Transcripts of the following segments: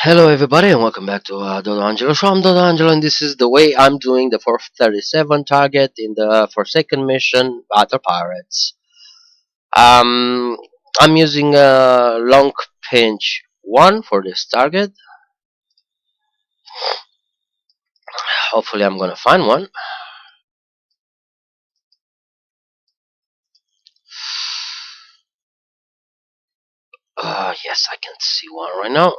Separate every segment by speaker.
Speaker 1: Hello everybody and welcome back to Doddo Angelo. So I'm Doddo Angelo and this is the way I'm doing the 437 target in the Forsaken mission Battle Pirates. Um, I'm using a long pinch 1 for this target. Hopefully I'm gonna find one. Yes, I can see one right now.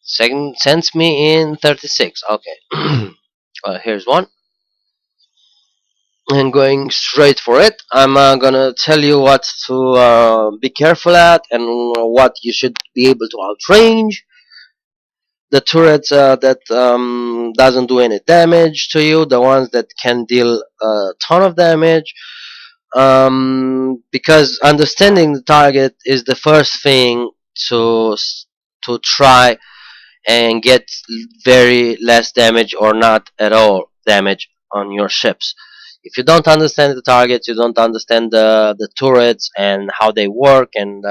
Speaker 1: Second sends me in 36. Okay. Here's one. And going straight for it, I'm gonna tell you what to be careful at and what you should be able to outrange. The turrets that doesn't do any damage to you, the ones that can deal a ton of damage. Because understanding the target is the first thing to to try and get very less damage or not at all damage on your ships. If you don't understand the targets, you don't understand the turrets and how they work and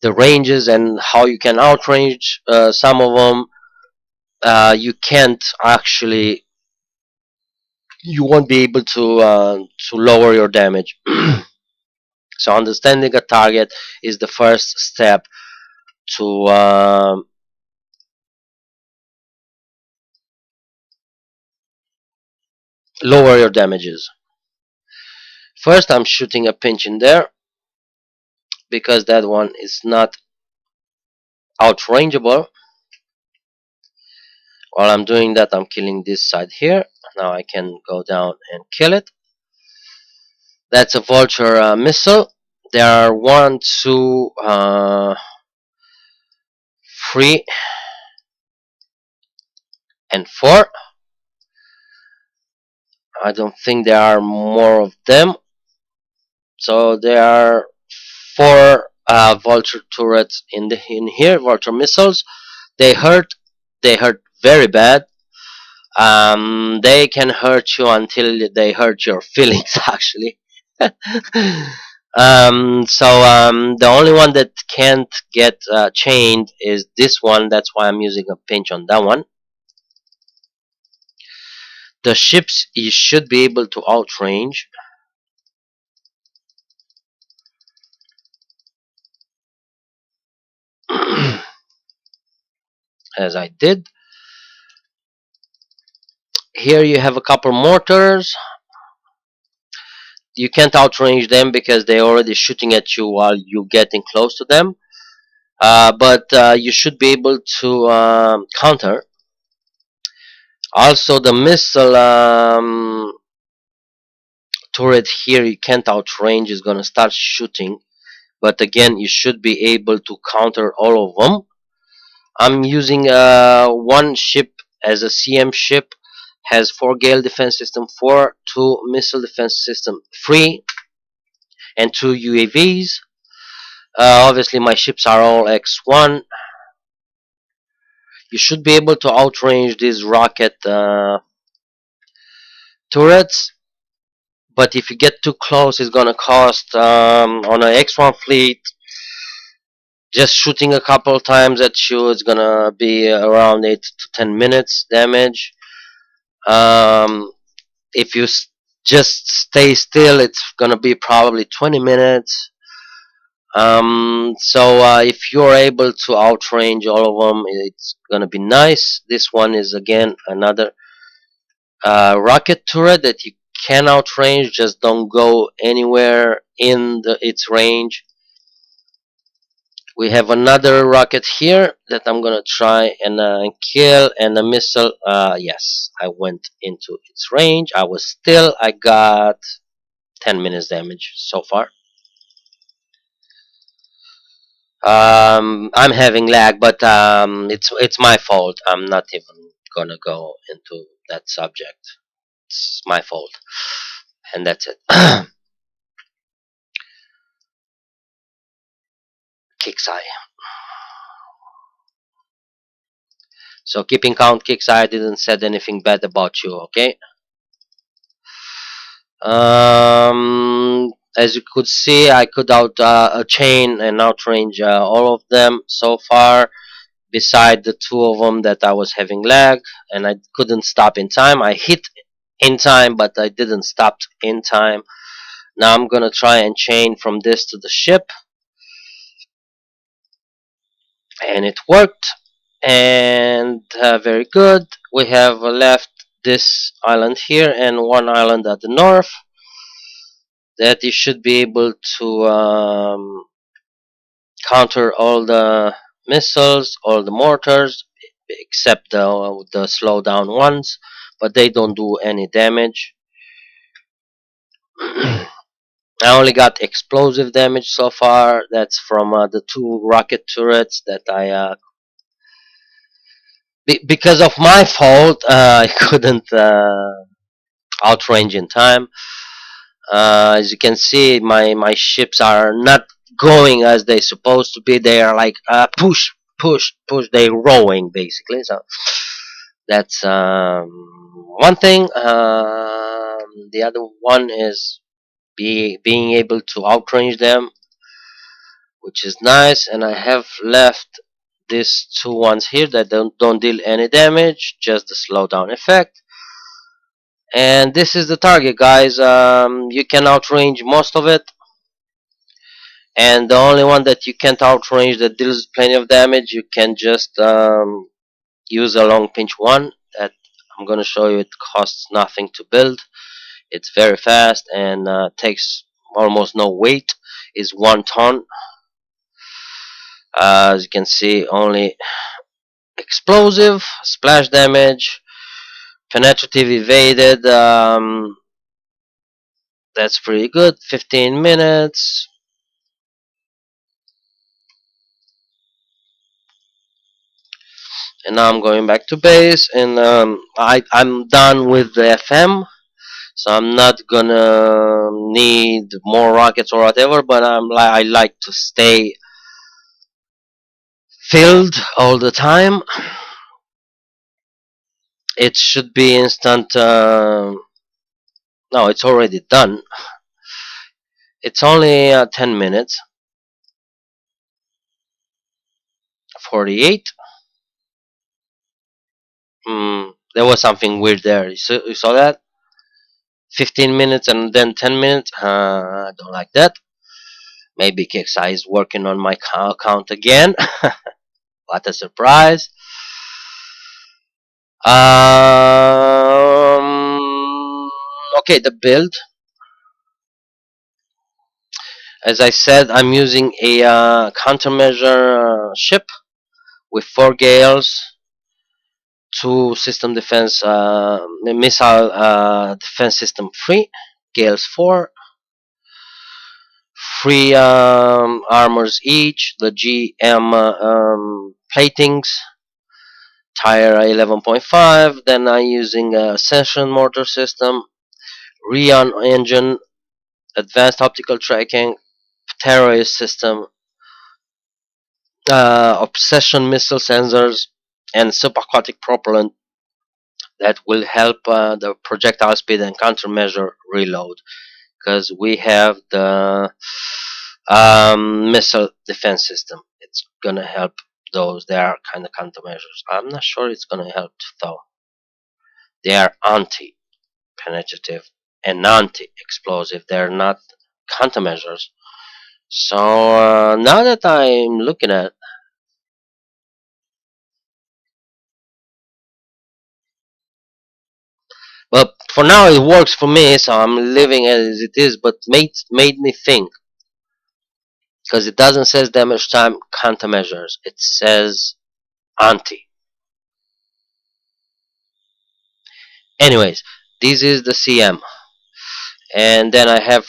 Speaker 1: the ranges and how you can outrange some of them. You can't actually, you won't be able to lower your damage. So understanding a target is the first step to lower your damages. First, I'm shooting a pinch in there because that one is not outrangeable. While I'm doing that, I'm killing this side here. Now I can go down and kill it. That's a vulture missile. There are 1, 2, 3, and 4. I don't think there are more of them. So there are 4 vulture turrets in here, vulture missiles. They hurt. They hurt very bad. They can hurt you until they hurt your feelings, actually. The only one that can't get chained is this one. That's why I'm using a pinch on that one. The ships you should be able to outrange. As I did. Here you have a couple mortars. You can't outrange them because they're already shooting at you while you're getting close to them. But you should be able to counter. Also, the missile turret here you can't outrange is gonna start shooting. But again, you should be able to counter all of them. I'm using one ship as a CM ship. Has 4 gale defense system 4, 2 missile defense system 3, and 2 UAVs. Obviously, my ships are all X1. You should be able to outrange these rocket turrets, but if you get too close, it's gonna cost on an X1 fleet. Just shooting a couple times at you, it's gonna be around 8 to 10 minutes damage. Um, if you just stay still, it's gonna be probably 20 minutes. If you're able to outrange all of them, it's gonna be nice. This one is again another rocket turret that you can outrange. Just don't go anywhere in its range. We have another rocket here that I'm gonna try and kill, and a missile. Yes, I went into its range. I got 10 minutes damage so far. I'm having lag, but it's my fault. I'm not even gonna go into that subject. It's my fault, and that's it. Kicks eye. So keeping count, kicks eye. I didn't said anything bad about you, okay? As you could see, I could out chain and outrange all of them so far. Beside the two of them that I was having lag, and I couldn't stop in time. I hit in time, but I didn't stop in time. Now I'm gonna try and chain from this to the ship, and it worked. And very good. We have left this island here and one island at the north that you should be able to counter all the missiles, all the mortars, except the slow down ones, but they don't do any damage. I only got explosive damage so far. That's from the two rocket turrets that because of my fault, I couldn't outrange in time. As you can see, my ships are not going as they supposed to be. They are like push, push, push. They're rowing basically. So that's one thing. The other one is being able to outrange them, which is nice. And I have left these two ones here that don't deal any damage, just the slowdown effect. And this is the target, guys. You can outrange most of it, and the only one that you can't outrange that deals plenty of damage, you can just use a long pinch one that I'm gonna show you. It costs nothing to build. It's very fast and takes almost no weight. Is 1 ton. As you can see, only explosive, splash damage, penetrative evaded. That's pretty good. 15 minutes. And now I'm going back to base, and I'm done with the FM, so I'm not gonna need more rockets or whatever. But I like to stay filled all the time. It should be instant. No, it's already done. It's only 10 minutes. 48. There was something weird there. You saw that? 15 minutes and then 10 minutes. I don't like that. Maybe Kixai is working on my account again. What a surprise. Okay, the build. As I said, I'm using a countermeasure ship with 4 gales, 2 system defense, missile defense system 3, gales 4, 3 armors each, the GM platings, tire 11.5. Then I'm using a session mortar system, Rion engine, advanced optical tracking, terrorist system, obsession missile sensors, and subaquatic propellant that will help the projectile speed and countermeasure reload, because we have the missile defense system. It's gonna help those. They are kind of countermeasures. I'm not sure it's gonna help though. They are anti-penetrative and anti-explosive. They're not countermeasures. So now that I'm looking at, but for now it works for me, so I'm living as it is. But made me think, because it doesn't says damage time countermeasures. It says anti. Anyways, this is the CM, and then I have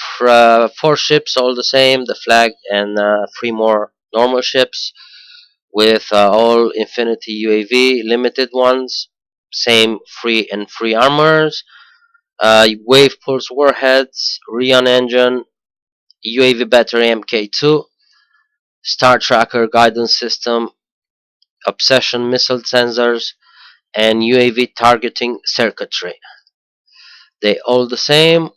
Speaker 1: 4 ships, all the same, the flag, and 3 more normal ships with all Infinity UAV limited ones, same free and free armors, wave pulse warheads, Rion engine, UAV battery MK2, star tracker guidance system, obsession missile sensors, and UAV targeting circuitry. They all the same.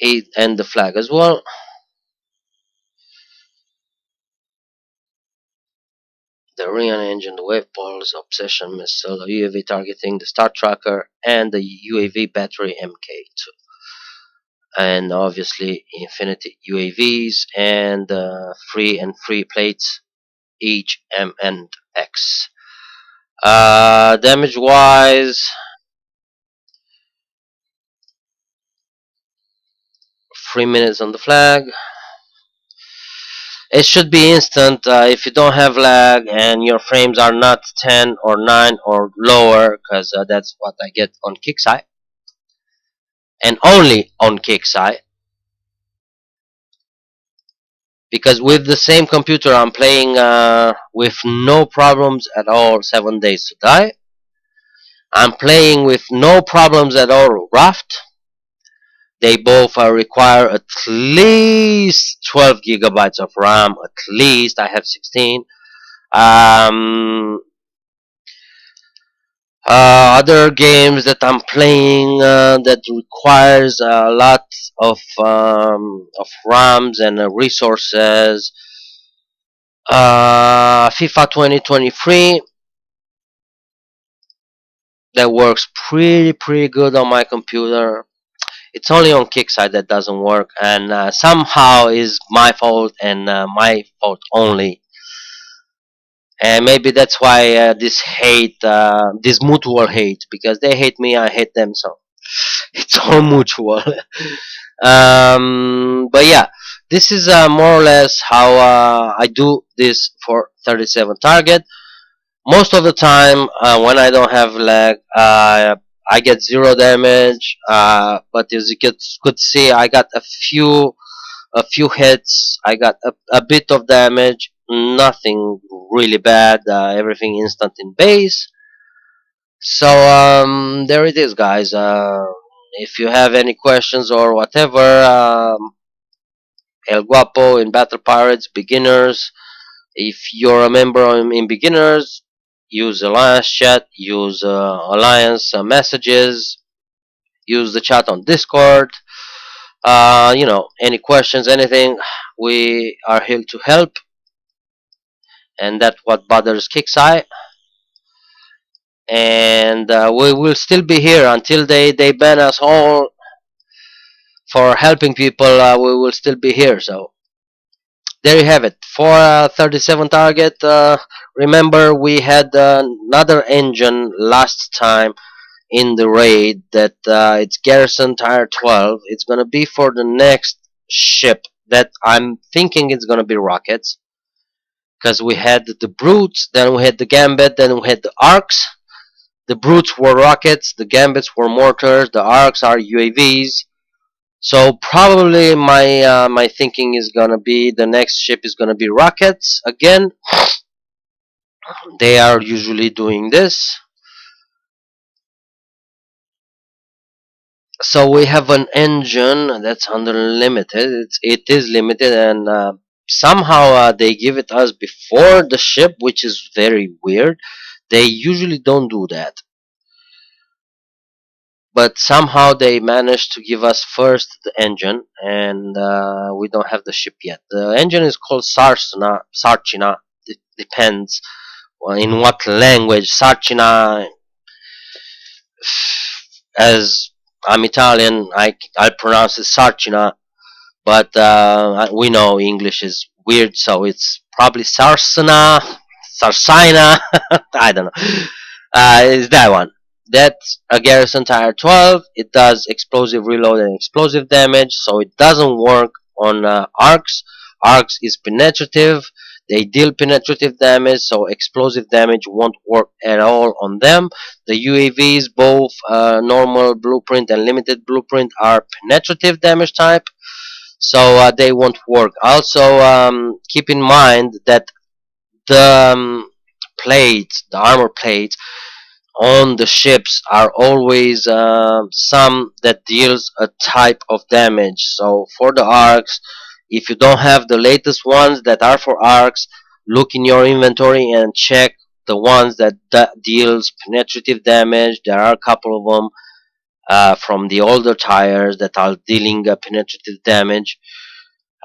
Speaker 1: And the flag as well. The Orion engine, the wave pulse, obsession missile, the UAV targeting, the star tracker, and the UAV battery MK2. And obviously infinity UAVs and free plates, each M and X. Damage wise, 3 minutes on the flag. It should be instant if you don't have lag and your frames are not 10 or 9 or lower, because that's what I get on Kickside and only on Kickside. Because with the same computer I'm playing with no problems at all 7 days to die. I'm playing with no problems at all Raft. They both require at least 12 gigabytes of RAM. At least I have 16. Um, Other games that I'm playing that requires a lot of RAMs and resources. FIFA 2023, that works pretty good on my computer. It's only on Kickside that doesn't work, and somehow is my fault and my fault only. And maybe that's why this hate, this mutual hate, because they hate me, I hate them, so it's all mutual. But yeah, this is more or less how I do this for 37 target. Most of the time, when I don't have lag, I get zero damage. But as you could see, I got a few hits. I got a bit of damage. Nothing really bad. Everything instant in base. So there it is, guys. If you have any questions or whatever, El-Guapo in Battle Pirates beginners. If you're a member in beginners, use Alliance chat, use Alliance messages, use the chat on Discord. Any questions, anything, we are here to help, and that's what bothers Kickseye. And we will still be here until they ban us all for helping people. We will still be here. So there you have it. For 37 target, remember we had another engine last time in the raid that it's Garrison Tire 12. It's gonna be for the next ship that I'm thinking it's gonna be rockets, because we had the brutes, then we had the gambit, then we had the arcs. The brutes were rockets, the gambits were mortars, the arcs are UAVs. So probably my thinking is gonna be the next ship is gonna be rockets again. They are usually doing this. So we have an engine that's unlimited. It is limited, and somehow they give it us before the ship, which is very weird. They usually don't do that, but somehow they managed to give us first the engine, and we don't have the ship yet. The engine is called Sarchina. It depends in what language. Sarchina, as I'm Italian, I pronounce it Sarchina, but we know English is weird, so it's probably Sarsina. I don't know. It's that one. That's a Garrison Tire 12. It does explosive reload and explosive damage, so it doesn't work on arcs. Arcs is penetrative. They deal penetrative damage, so explosive damage won't work at all on them. The UAVs, both normal blueprint and limited blueprint, are penetrative damage type, so they won't work. Also, keep in mind that the plates, the armor plates on the ships are always some that deals a type of damage. So for the arcs, if you don't have the latest ones that are for arcs, look in your inventory and check the ones that deals penetrative damage. There are a couple of them. from the older tires that are dealing penetrative damage.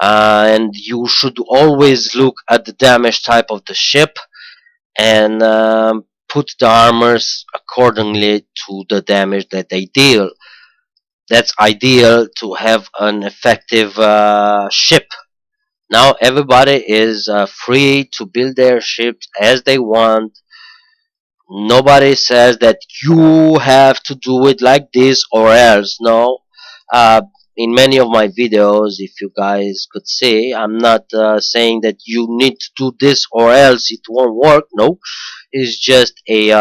Speaker 1: And you should always look at the damage type of the ship and put the armors accordingly to the damage that they deal. That's ideal to have an effective ship. Now everybody is free to build their ships as they want. Nobody says that you have to do it like this or else. No. Uh, in many of my videos, if you guys could see, I'm not saying that you need to do this or else it won't work. No, it's just a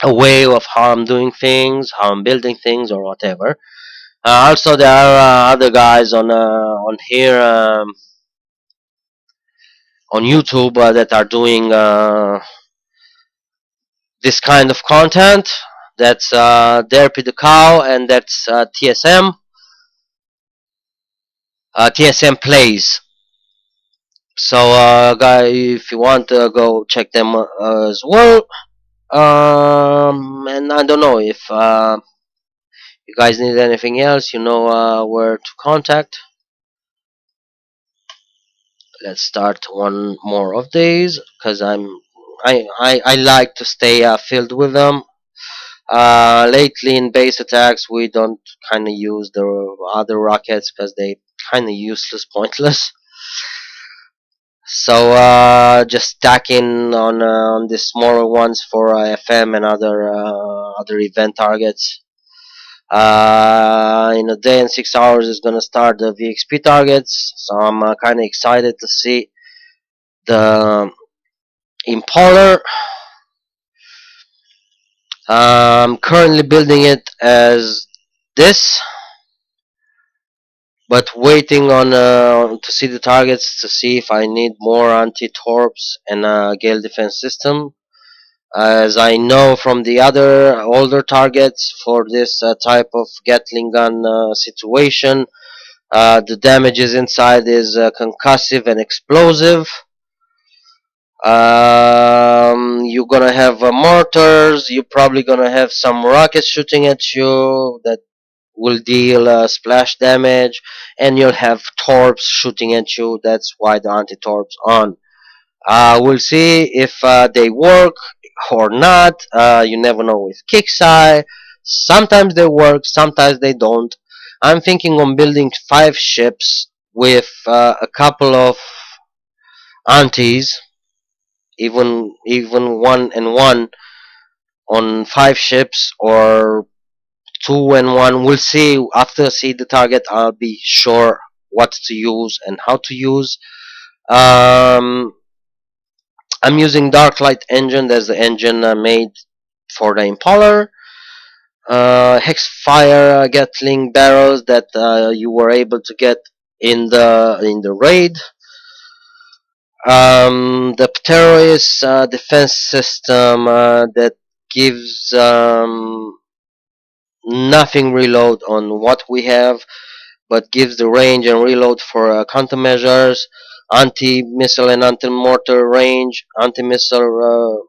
Speaker 1: way of how I'm doing things, how I'm building things, or whatever. Also, there are other guys on here on YouTube that are doing this kind of content. That's Derpy the Cow, and that's TSM Plays. So, guy, if you want to go check them as well. And I don't know if you guys need anything else. You know where to contact. Let's start one more of these because I like to stay filled with them. Lately in base attacks we don't kind of use the other rockets because they kind of useless, pointless. So just stacking on the smaller ones for FM and other event targets. In a day and 6 hours is gonna start the VXP targets, so I'm kind of excited to see the Impaler. I'm currently building it as this, but waiting on to see the targets to see if I need more anti-torps and a gale defense system. As I know from the other older targets for this type of Gatling gun situation, the damages inside is concussive and explosive. You're gonna have mortars. You're probably gonna have some rockets shooting at you that will deal splash damage, and you'll have torps shooting at you. That's why the anti-torps on. We'll see if they work or not. You never know with Kixeye. Sometimes they work, sometimes they don't. I'm thinking on building 5 ships with a couple of antis, even one and one on 5 ships, or 2 and 1. We'll see after I see the target. I'll be sure what to use and how to use. Um, I'm using Darklight engine. That's the engine made for the Impaler. Hexfire Gatling barrels that you were able to get in the raid. The Pterois defense system that gives nothing reload on what we have, but gives the range and reload for countermeasures, anti-missile and anti-mortar range, anti-missile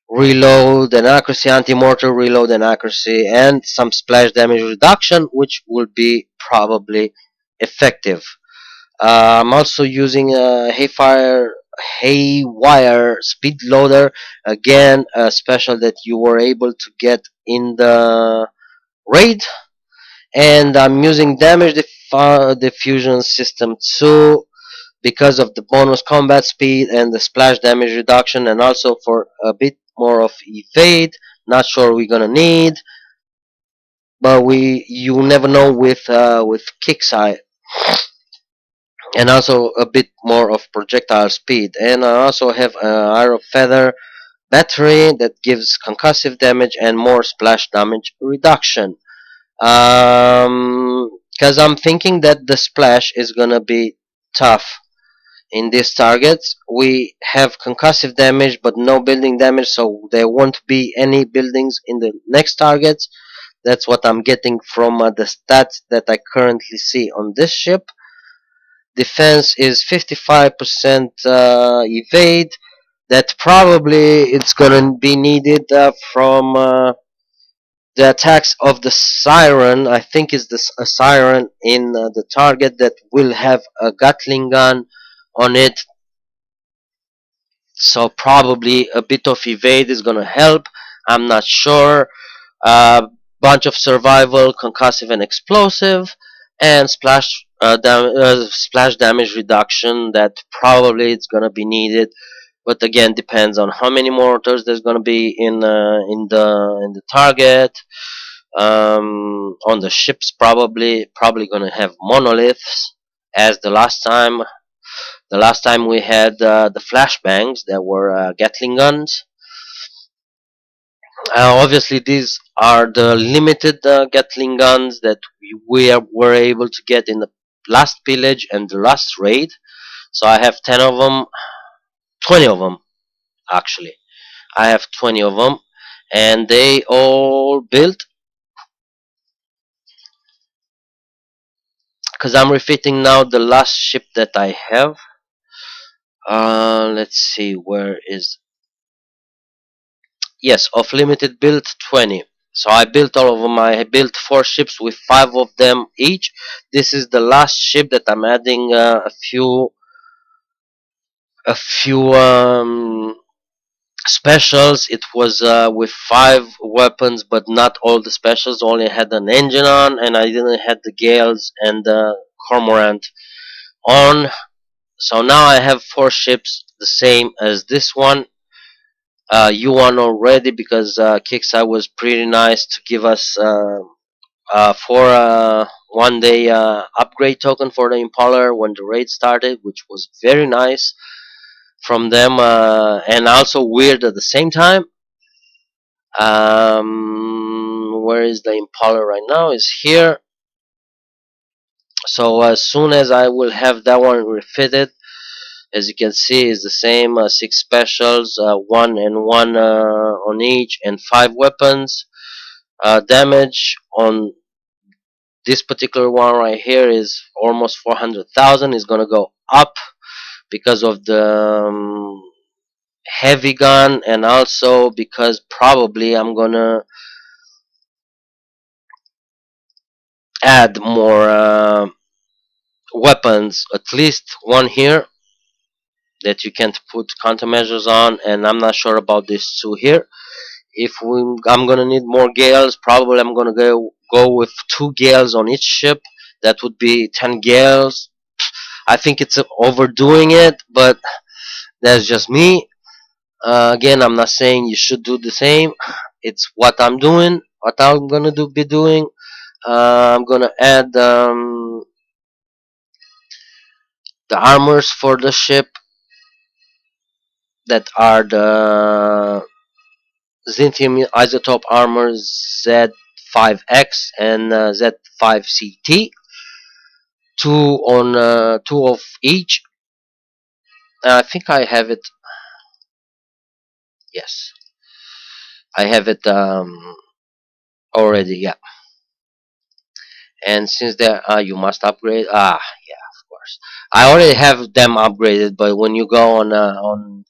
Speaker 1: reload and accuracy, anti-mortar reload and accuracy, and some splash damage reduction, which will be probably effective. I'm also using a Haywire speed loader, again a special that you were able to get in the raid, and I'm using damage diffusion system 2 because of the bonus combat speed and the splash damage reduction, and also for a bit more of evade. Not sure we're gonna need, but you never know with Kixeye, and also a bit more of projectile speed. And I also have an arrow feather battery that gives concussive damage and more splash damage reduction. Because I'm thinking that the splash is gonna be tough in these targets. We have concussive damage but no building damage, so there won't be any buildings in the next targets. That's what I'm getting from the stats that I currently see on this ship. Defense is 55% evade. That probably it's gonna be needed from the attacks of the siren, I think is this a siren in the target that will have a Gatling gun on it, so probably a bit of evade is gonna help. I'm not sure. Bunch of survival, concussive and explosive, and splash damage reduction that probably it's gonna be needed. But again, depends on how many mortars there's gonna be in the target. On the ships, probably gonna have monoliths as the last time. The last time we had the flashbangs that were Gatling guns. Obviously, these are the limited Gatling guns that were able to get in the last pillage and the last raid. So I have 10 of them, 20 of them actually. I have 20 of them, and they all built because I'm refitting now the last ship that I have. Let's see, where is, yes, of limited build 20. So I built all of them. I built 4 ships with 5 of them each. This is the last ship that I'm adding a few specials. It was with 5 weapons, but not all the specials. Only had an engine on, and I didn't have the gales and the cormorant on. So now I have 4 ships, the same as this one. You won already because Kixi was pretty nice to give us for a 1 day upgrade token for the Impaler when the raid started, which was very nice from them, and also weird at the same time. Where is the Impaler right now? Is here. So as soon as I will have that one refitted, as you can see, is the same 6 specials, 1 and 1 on each, and 5 weapons. Damage on this particular one right here is almost 400,000. Is gonna go up because of the heavy gun, and also because probably I'm gonna add more weapons, at least one here that you can't put countermeasures on, and I'm not sure about these 2 here. If I'm gonna need more gales, probably I'm gonna go with 2 gales on each ship. That would be 10 gales. I think it's overdoing it, but that's just me. Again, I'm not saying you should do the same. It's what I'm doing, what I'm gonna be doing. I'm gonna add the armors for the ship that are the Zintium isotope armor Z5X and Z5CT. Two of each. I think I have it. Yes, I have it already. Yeah, and since there, you must upgrade. Yeah, of course. I already have them upgraded, but when you go on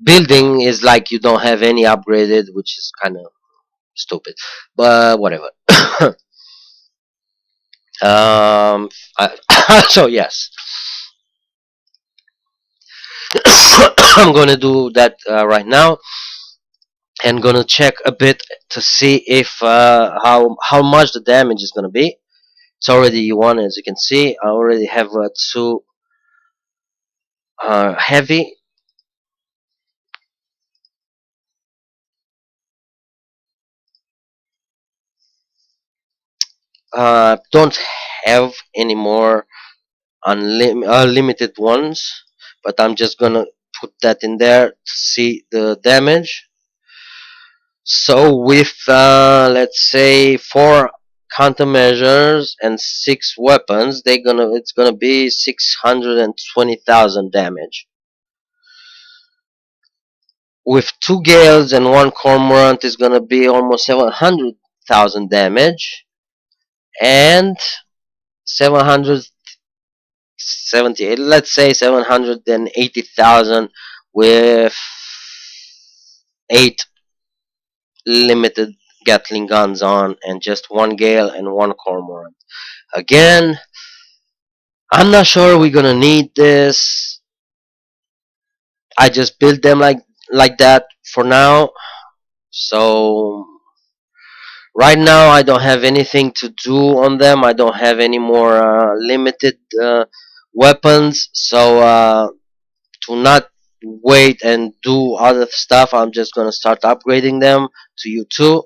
Speaker 1: building, is like you don't have any upgraded, which is kind of stupid. But whatever. So yes, I'm gonna do that right now, and gonna check a bit to see if how much the damage is gonna be. It's already one, as you can see. I already have 2 heavy. Don't have any more unlimited ones, but I'm just gonna put that in there to see the damage. So with let's say 4 countermeasures and 6 weapons, it's gonna be 620,000 damage. With 2 gales and 1 cormorant, is gonna be almost 700,000 damage, and 778. Let's say 780,000 with 8 limited Gatling guns on, and just one Gale and one Cormorant. Again, I'm not sure we're gonna need this. I just built them like that for now. So right now I don't have anything to do on them. I don't have any more limited weapons. So to not wait and do other stuff, I'm just gonna start upgrading them to U2.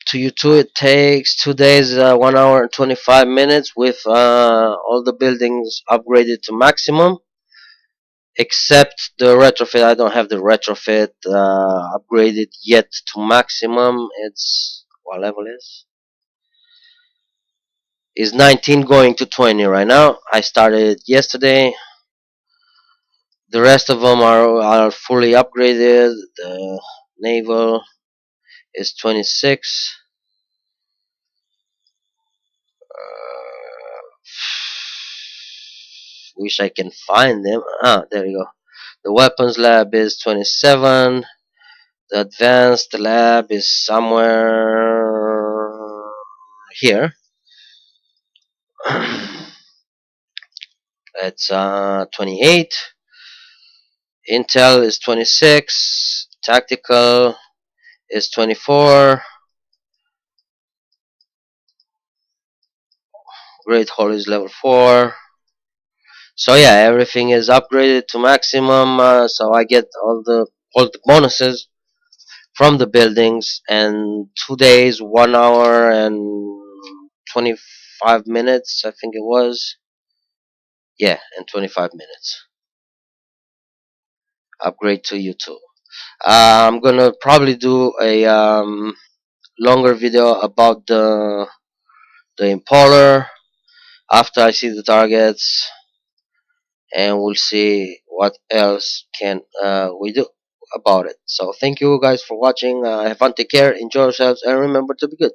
Speaker 1: To U2 it takes 2 days, 1 hour and 25 minutes with all the buildings upgraded to maximum. Except the retrofit, I don't have the retrofit upgraded yet to maximum. It's what level is 19 going to 20 right now. I started yesterday. The rest of them are fully upgraded. The naval is 26. Wish I can find them. Ah, there you go. The weapons lab is 27. The advanced lab is somewhere here. It's 28. Intel is 26. Tactical is 24. Great Hall is level 4. So yeah, everything is upgraded to maximum. So I get all the bonuses from the buildings, and 2 days, 1 hour and 25 minutes. I think it was. Yeah, and 25 minutes. Upgrade to YouTube. I'm gonna probably do a longer video about the Impaler after I see the targets, and we'll see what else can we do about it. So thank you guys for watching. Have fun, take care, enjoy yourselves, and remember to be good.